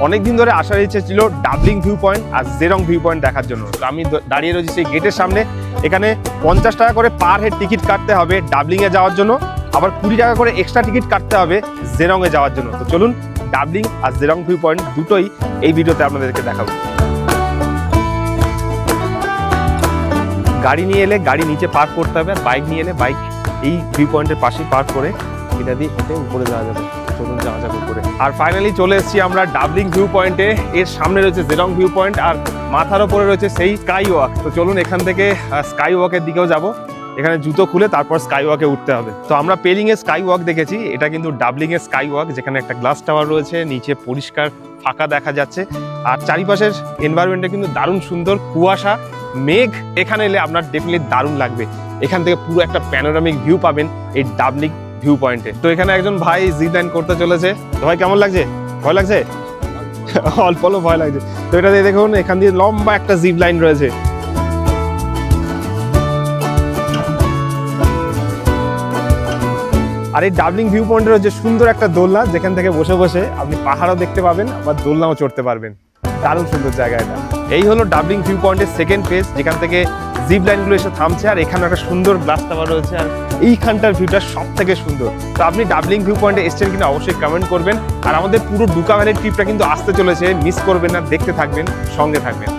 অনেকদিন ধরে আসার ইচ্ছে ছিল ডাবলিং ভিউ পয়েন্ট আর জেরং ভিউ পয়েন্ট দেখার জন্য। তো আমি দাঁড়িয়ে রয়েছি সেই গেটের সামনে। এখানে 50 টাকা করে পার হেড টিকিট কাটতে হবে ডাবলিংয়ে যাওয়ার জন্য, আবার 20 টাকা করে এক্সট্রা টিকিট কাটতে হবে জেরংয়ে যাওয়ার জন্য। তো চলুন ডাবলিং আর জেরং ভিউ পয়েন্ট দুটোই এই ভিডিওতে আপনাদেরকে দেখাবো। গাড়ি নিয়ে এলে গাড়ি নিচে পার্ক করতে হবে, আর বাইক নিয়ে এলে বাইক এই ভিউ পয়েন্টের পাশেই পার্ক করে এটা দিয়ে হেঁটে উপরে যাওয়া যাবে। চলুন যাওয়া যাবে উপরে। আর ফাইনালি চলে এসেছি আমরা ডাবলিং ভিউ পয়েন্টে। এর সামনে রয়েছে জেরং ভিউ পয়েন্ট আর মাথার ওপরে রয়েছে সেই স্কাই ওয়াক। তো চলুন এখান থেকে স্কাই ওয়াকের দিকেও যাব। এখানে জুতো খুলে তারপর স্কাই ওয়াকে উঠতে হবে। তো আমরা পেলিং এ স্কাই ওয়াক দেখেছি, এটা কিন্তু ডাবলিং এর স্কাই ওয়াক, যেখানে একটা গ্লাস টাওয়ার রয়েছে, নিচে পরিষ্কার ফাঁকা দেখা যাচ্ছে আর চারিপাশের এনভায়রনমেন্টটা কিন্তু দারুণ সুন্দর, কুয়াশা, মেঘ। এখানে এলে আপনার ডেফিনেটলি দারুণ লাগবে। এখান থেকে পুরো একটা প্যানোরামিক ভিউ পাবেন এই ডাবলিং ভিউ পয়েন্টে। তো এখানে একজন ভাই জিপ লাইন করতে চলেছে। তো ভাই কেমন লাগছে? ভয় লাগছে? অল্প অল্প ভয় লাগছে। তো এটা দিয়ে দেখুন এখান দিয়ে লম্বা একটা জিপ লাইন রয়েছে। আর এই ডাবলিং ভিউ পয়েন্টে রয়েছে সুন্দর একটা দোলনা, যেখান থেকে বসে বসে আপনি পাহাড়ও দেখতে পাবেন, আবার দোলনাও চড়তে পারবেন। দারুণ সুন্দর জায়গা এটা। এই হলো ডাবলিং ভিউ পয়েন্টের সেকেন্ড ফেজ, যেখান থেকে জিপ লাইনগুলো এসে থামছে। আর এখানে একটা সুন্দর গ্লাস টাওয়ার রয়েছে, আর এইখানটার ভিউটা সব থেকে সুন্দর। তো আপনি ডাবলিং ভিউ পয়েন্টে এসছেন কিনা অবশ্যই কমেন্ট করবেন। আর আমাদের পুরো ডুকা ভ্যালির ট্রিপটা কিন্তু আসতে চলেছে, মিস করবেন না, দেখতে থাকবেন, সঙ্গে থাকবেন।